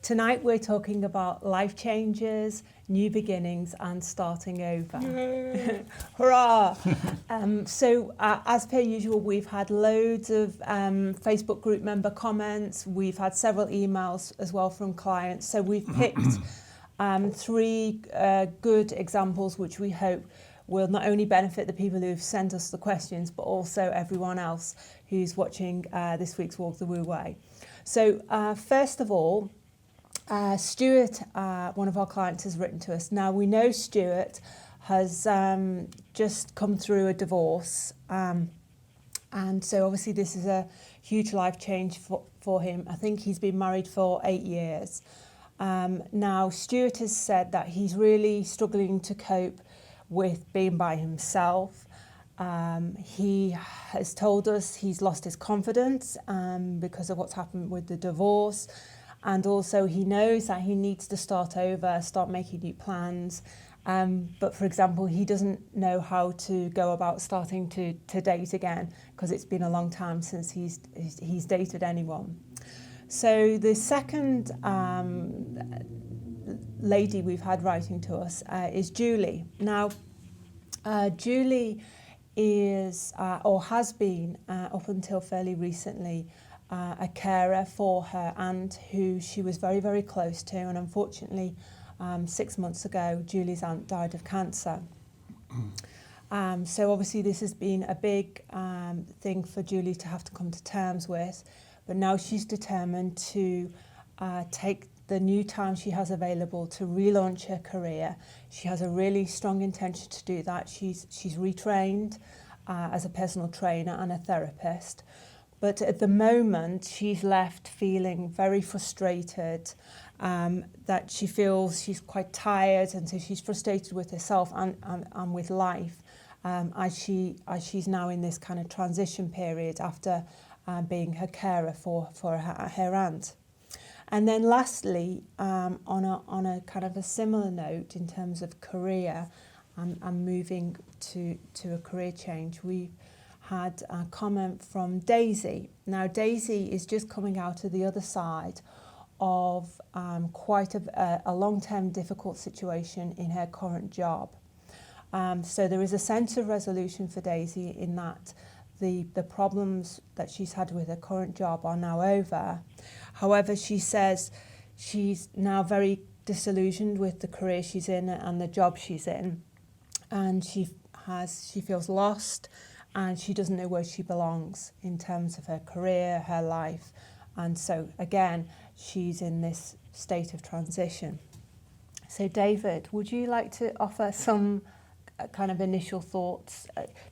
Tonight we're talking about life changes, new beginnings and starting over. Hurrah! As per usual, we've had loads of Facebook group member comments. We've had several emails as well from clients. So we've picked three good examples which we hope will not only benefit the people who've sent us the questions, but also everyone else who's watching this week's Walk the Wu Wei. So first of all, Stuart, one of our clients, has written to us. Now, we know Stuart has just come through a divorce, and so obviously this is a huge life change for him. I think he's been married for 8 years. Now, Stuart has said that he's really struggling to cope with being by himself. He has told us he's lost his confidence because of what's happened with the divorce. And also he knows that he needs to start over, start making new plans. But for example, he doesn't know how to go about starting to date again because it's been a long time since he's dated anyone. So the second lady we've had writing to us is Julie. Now, Julie is or has been up until fairly recently a carer for her aunt who she was very, very close to, and unfortunately 6 months ago Julie's aunt died of cancer. So obviously this has been a big thing for Julie to have to come to terms with, but now she's determined to take the new time she has available to relaunch her career. She has a really strong intention to do that. She's retrained as a personal trainer and a therapist. But at the moment, she's left feeling very frustrated, that she feels she's quite tired, and so she's frustrated with herself and with life as she's now in this kind of transition period after being her carer for her aunt. And then lastly, on a kind of a similar note in terms of career and moving to a career change, we had a comment from Daisy. Now, Daisy is just coming out of the other side of quite a long-term difficult situation in her current job. So there is a sense of resolution for Daisy in that the problems that she's had with her current job are now over. However, she says she's now very disillusioned with the career she's in and the job she's in, and she feels lost, and she doesn't know where she belongs in terms of her career, her life. And so, again, she's in this state of transition. So, David, would you like to offer some kind of initial thoughts,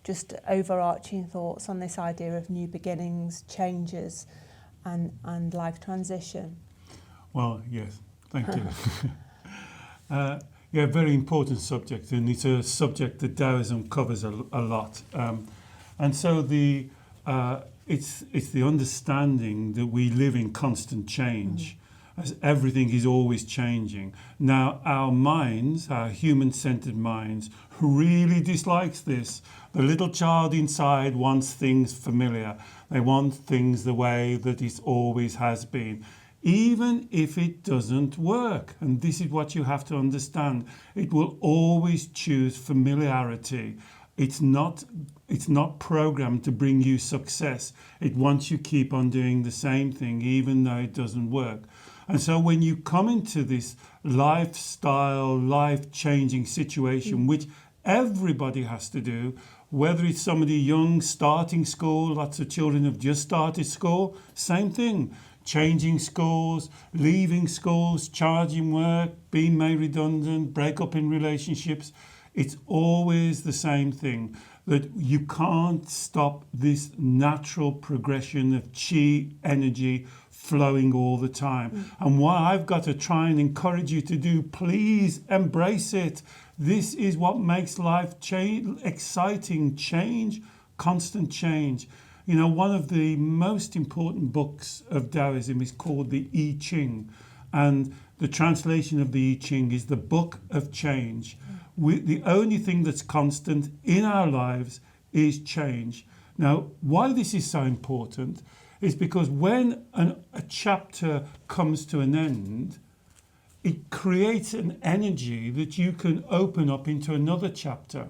just overarching thoughts on this idea of new beginnings, changes, and life transition? Well, yes, thank you. Yeah, very important subject, and it's a subject that Taoism covers a lot. And so it's the understanding that we live in constant change, as everything is always changing. Now, our minds, our human-centered minds, really dislikes this. The little child inside wants things familiar. They want things the way that it always has been, even if it doesn't work. And this is what you have to understand. It will always choose familiarity. It's not programmed to bring you success. It wants you keep on doing the same thing, even though it doesn't work. And so when you come into this lifestyle, life-changing situation, which everybody has to do, whether it's somebody young starting school, lots of children have just started school, same thing. Changing schools, leaving schools, charging work, being made redundant, break up in relationships. It's always the same thing, that you can't stop this natural progression of chi energy flowing all the time. And what I've got to try and encourage you to do, please embrace it. This is what makes life exciting, change, constant change. You know, one of the most important books of Taoism is called the I Ching, and the translation of the I Ching is the book of change. The only thing that's constant in our lives is change. Now, why this is so important is because when a chapter comes to an end, it creates an energy that you can open up into another chapter.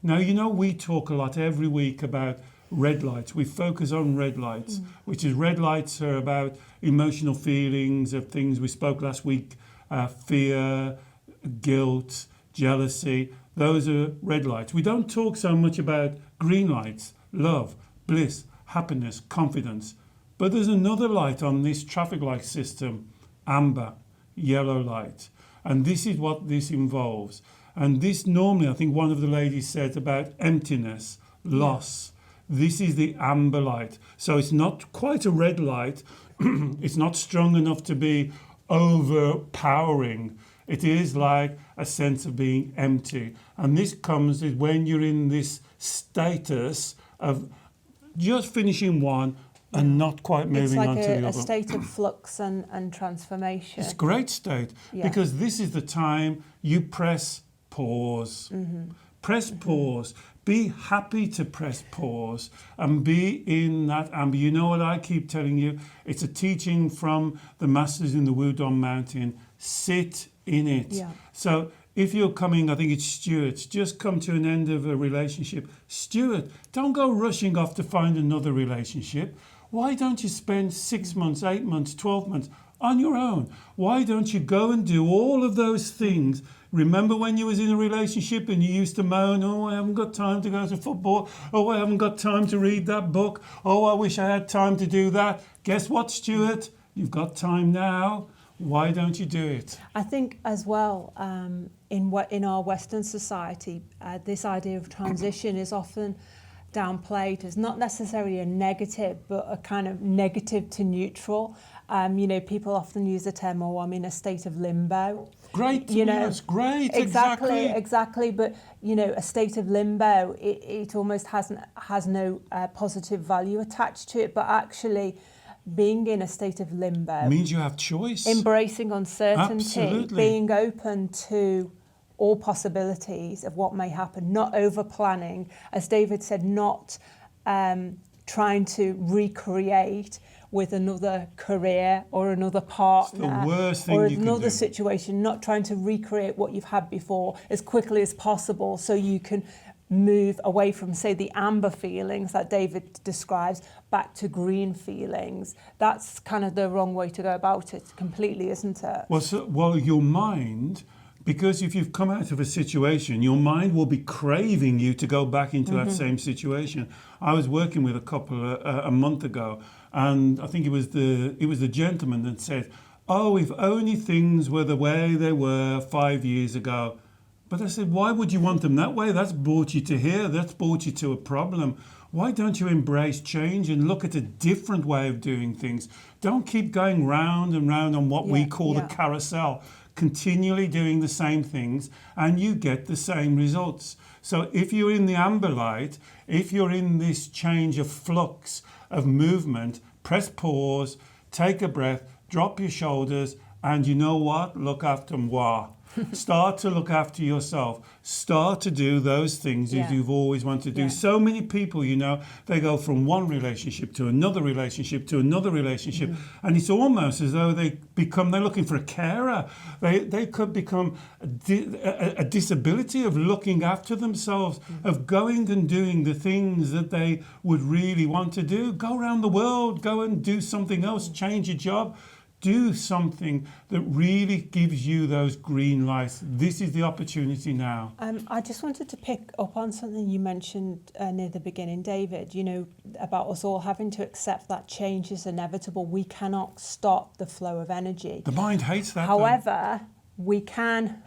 Now, you know, we talk a lot every week about red lights. We focus on red lights, which is red lights are about emotional feelings of things we spoke last week, fear, guilt, jealousy. Those are red lights. We don't talk so much about green lights, love, bliss, happiness, confidence. But there's another light on this traffic light system, amber, yellow light. And this is what this involves. And this normally, I think one of the ladies said about emptiness, loss. This is the amber light. So it's not quite a red light. It's not strong enough to be overpowering. It is like a sense of being empty. And this comes when you're in this status of just finishing one and not quite moving on to the other. It's like a state of flux and transformation. It's a great state because this is the time you press pause. Press pause. Be happy to press pause and be in that amber. You know what I keep telling you? It's a teaching from the masters in the Wudong Mountain. Sit in it. Yeah. So if you're coming, I think it's Stuart, just come to an end of a relationship. Stuart, don't go rushing off to find another relationship. Why don't you spend 6 months, 8 months, 12 months on your own? Why don't you go and do all of those things? Remember when you was in a relationship and you used to moan, oh, I haven't got time to go to football. Oh, I haven't got time to read that book. Oh, I wish I had time to do that. Guess what, Stuart? You've got time now. Why don't you do it? I think as well, in our Western society, this idea of transition is often downplayed as not necessarily a negative, but a kind of negative to neutral. You know, people often use the term, oh, I'm in a state of limbo. Great, you know, yes, great, exactly. But you know, a state of limbo, it almost has no positive value attached to it. But actually, being in a state of limbo means you have choice. Embracing uncertainty, Absolutely. being open to all possibilities of what may happen, not over planning, as David said, not trying to recreate with another career or another partner, it's the worst thing or you can another do. situation, not trying to recreate what you've had before as quickly as possible so you can move away from, say, the amber feelings that David describes back to green feelings. That's kind of the wrong way to go about it completely, isn't it? Well, your mind, because if you've come out of a situation, your mind will be craving you to go back into that same situation. I was working with a couple a month ago, and I think it was the gentleman that said, oh, if only things were the way they were 5 years ago. But I said, why would you want them that way? That's brought you to here. That's brought you to a problem. Why don't you embrace change and look at a different way of doing things? Don't keep going round and round on what we call the carousel, continually doing the same things, and you get the same results. So if you're in the amber light, if you're in this change of flux, of movement, press pause, take a breath, drop your shoulders, and you know what? Look after moi. Start to look after yourself. Start to do those things that you've always wanted to do. Yeah. So many people, you know, they go from one relationship to another relationship to another relationship, and it's almost as though they're looking for a carer. They could become a disability of looking after themselves, of going and doing the things that they would really want to do. Go around the world, go and do something else, change your job. Do something that really gives you those green lights. This is the opportunity now. I just wanted to pick up on something you mentioned near the beginning, David, you know, about us all having to accept that change is inevitable. We cannot stop the flow of energy. The mind hates that. However, we can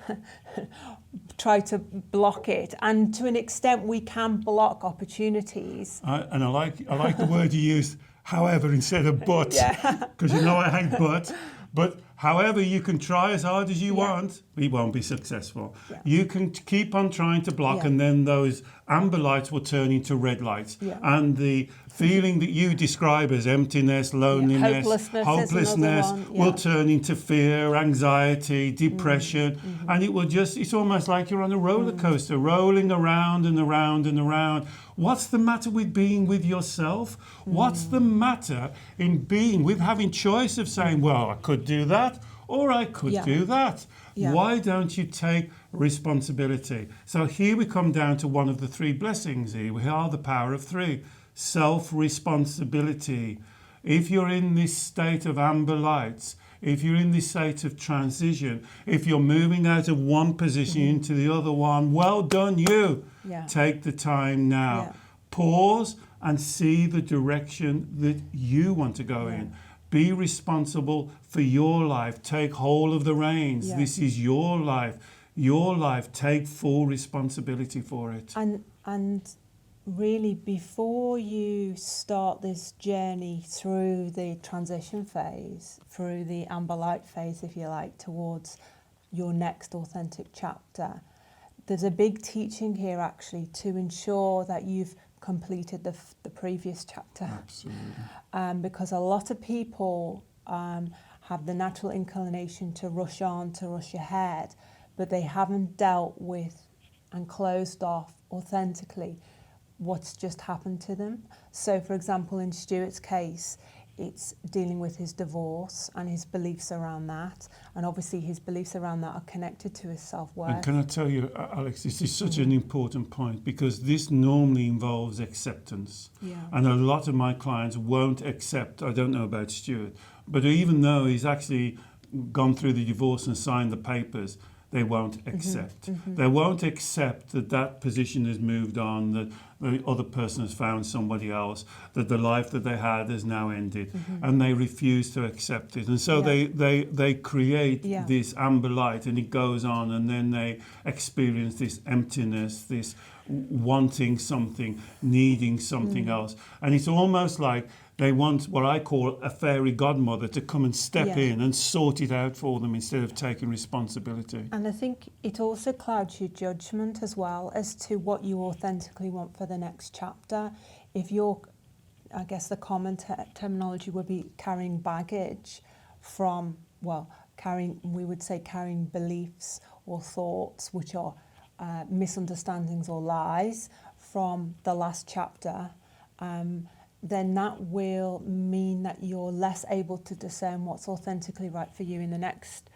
try to block it, and to an extent we can block opportunities. I like the word you used, however, instead of but, because you know I hate but however, you can try as hard as you want, but it won't be successful. Yeah. You can keep on trying to block, Yeah. and then those amber lights will turn into red lights. Yeah. And the feeling that you describe as emptiness, loneliness, Hopelessness is another one, will turn into fear, anxiety, depression. And it will just, it's almost like you're on a roller coaster, rolling around and around and around. What's the matter with being with yourself? What's the matter in being with having choice of saying, well, I could do that, or I could Yeah. do that. Yeah. Why don't you take responsibility? So here we come down to one of the three blessings here. We are the power of three. Self-responsibility. If you're in this state of amber lights, if you're in this state of transition, if you're moving out of one position into the other one, well done you. Yeah. Take the time now. Yeah. Pause and see the direction that you want to go in. Be responsible for your life. Take hold of the reins. Yeah. This is your life. Your life. Take full responsibility for it. And really, before you start this journey through the transition phase, through the amber light phase, if you like, towards your next authentic chapter, there's a big teaching here actually to ensure that you've completed the previous chapter. Absolutely. Because a lot of people have the natural inclination to rush on, to rush ahead, but they haven't dealt with and closed off authentically what's just happened to them. So, for example, in Stuart's case, it's dealing with his divorce and his beliefs around that. And obviously his beliefs around that are connected to his self-worth. And can I tell you, Alex, this is such an important point, because this normally involves acceptance. Yeah. And a lot of my clients won't accept, I don't know about Stuart, but even though he's actually gone through the divorce and signed the papers, they won't accept. They won't accept that that position has moved on, that the other person has found somebody else, that the life that they had has now ended, and they refuse to accept it. And so they create this amber light, and it goes on, and then they experience this emptiness, this wanting something, needing something else. And it's almost like they want what I call a fairy godmother to come and step in and sort it out for them instead of taking responsibility. And I think it also clouds your judgment as well as to what you authentically want for the next chapter. If you're, I guess the common terminology would be carrying baggage from, we would say carrying beliefs or thoughts which are misunderstandings or lies from the last chapter, then that will mean that you're less able to discern what's authentically right for you in the next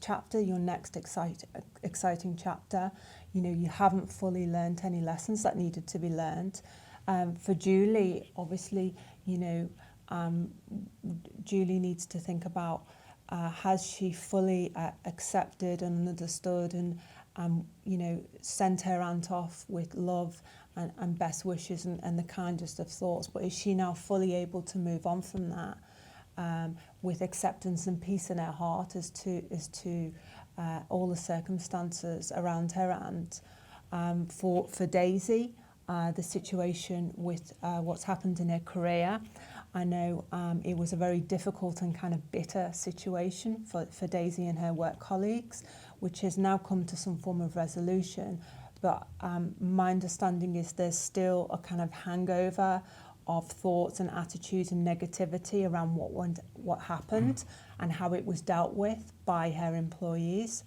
chapter, your next exciting chapter. You know, you haven't fully learned any lessons that needed to be learned. For Julie, obviously, Julie needs to think about has she fully accepted and understood and sent her aunt off with love and best wishes and the kindest of thoughts, but is she now fully able to move on from that with acceptance and peace in her heart as to all the circumstances around her aunt? For Daisy, the situation with what's happened in her career, I know it was a very difficult and kind of bitter situation for Daisy and her work colleagues, which has now come to some form of resolution. But my understanding is there's still a kind of hangover of thoughts and attitudes and negativity around what happened and how it was dealt with by her employees.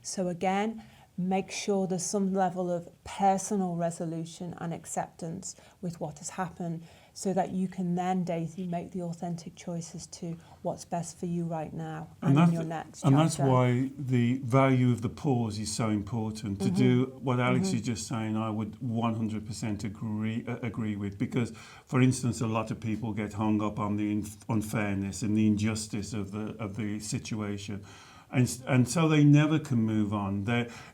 So again, make sure there's some level of personal resolution and acceptance with what has happened, so that you can then, Daisy, make the authentic choices to what's best for you right now and in your next chapter. And that's why the value of the pause is so important. To do what Alex is just saying, I would 100% agree with, because, for instance, a lot of people get hung up on the unfairness and the injustice of the situation. And so they never can move on.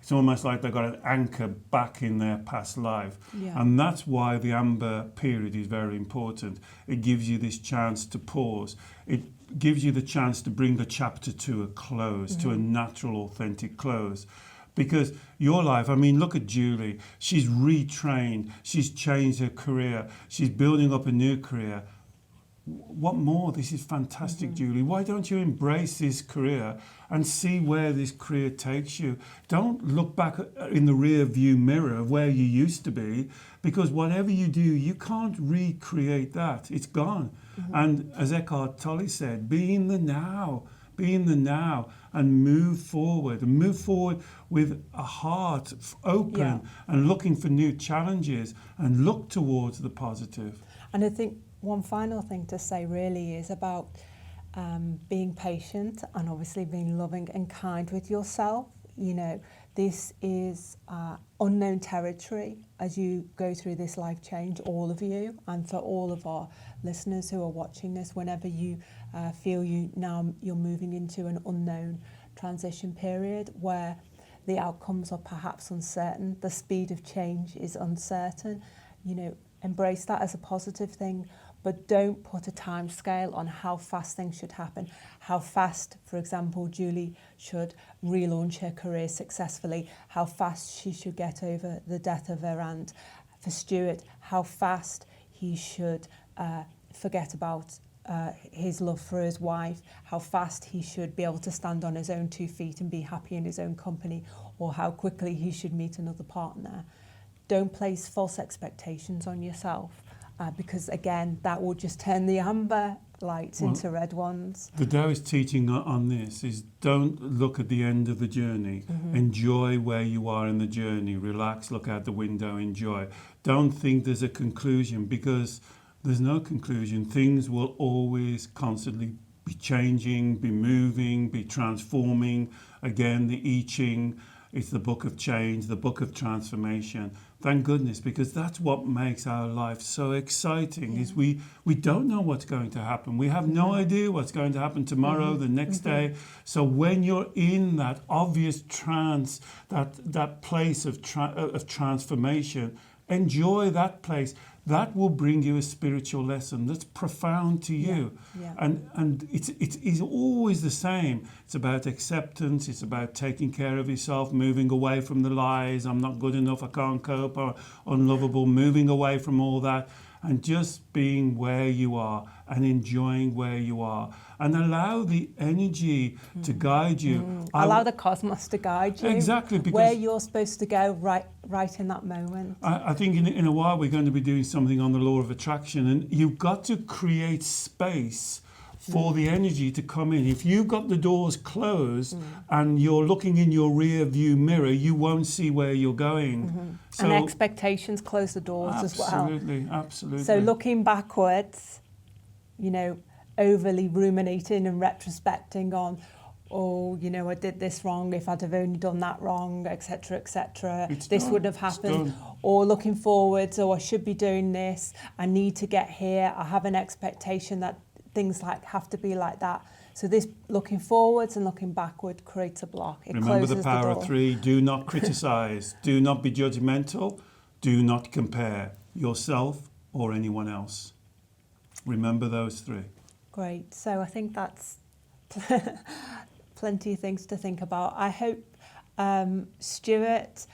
It's almost like they've got an anchor back in their past life. Yeah. And that's why the amber period is very important. It gives you this chance to pause. It gives you the chance to bring the chapter to a close, to a natural, authentic close. Because your life, I mean, look at Julie. She's retrained. She's changed her career. She's building up a new career. what more? This is fantastic, Julie. Why don't you embrace this career and see where this career takes you? Don't look back in the rear view mirror of where you used to be, because whatever you do, you can't recreate that. It's gone. And as Eckhart Tolle said, be in the now. Be in the now and move forward. And move forward with a heart open and looking for new challenges, and look towards the positive. And I think one final thing to say really is about being patient and obviously being loving and kind with yourself. You know, this is unknown territory as you go through this life change, all of you, and for all of our listeners who are watching this, whenever you feel you're moving into an unknown transition period where the outcomes are perhaps uncertain, the speed of change is uncertain, you know, embrace that as a positive thing, but don't put a time scale on how fast things should happen. How fast, for example, Julie should relaunch her career successfully, how fast she should get over the death of her aunt. For Stuart, how fast he should forget about his love for his wife, how fast he should be able to stand on his own 2 feet and be happy in his own company, or how quickly he should meet another partner. Don't place false expectations on yourself, because again, that will just turn the amber lights into red ones. The Taoist teaching on this is, don't look at the end of the journey. Enjoy where you are in the journey. Relax, look out the window, enjoy. Don't think there's a conclusion, because there's no conclusion. Things will always constantly be changing, be moving, be transforming. Again, the I Ching, it's the book of change, the book of transformation. Thank goodness, because that's what makes our life so exciting, is we don't know what's going to happen. We have no idea what's going to happen tomorrow, the next day. So when you're in that obvious trance, that place of transformation, enjoy that place. That will bring you a spiritual lesson that's profound to you. And it's always the same. It's about acceptance. It's about taking care of yourself, moving away from the lies, I'm not good enough, I can't cope, or unlovable, moving away from all that, and just being where you are and enjoying where you are, and allow the energy to guide you. Allow the cosmos to guide you. Exactly, because where you're supposed to go right in that moment. I think in a while we're going to be doing something on the law of attraction, and you've got to create space for the energy to come in. If you've got the doors closed and you're looking in your rear view mirror, you won't see where you're going. So, and expectations close the doors as well. Absolutely. So looking backwards, you know, overly ruminating and retrospecting on, oh, you know, I did this wrong, if I'd have only done that wrong, etc., etc. This wouldn't have happened. Or looking forwards, oh, I should be doing this, I need to get here, I have an expectation that things have to be like that. So this looking forwards and looking backward creates a block. It Remember closes the power the door. of 3. Do not criticize. Do not be judgmental. Do not compare yourself or anyone else. Remember those 3. Great. So I think that's plenty of things to think about. I hope Stuart,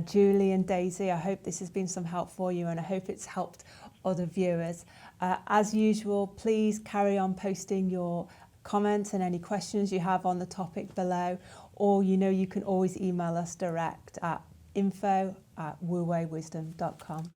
Julie and Daisy, I hope this has been some help for you, and I hope it's helped other viewers. As usual, please carry on posting your comments and any questions you have on the topic below, or you can always email us direct at info@wuweiwisdom.com.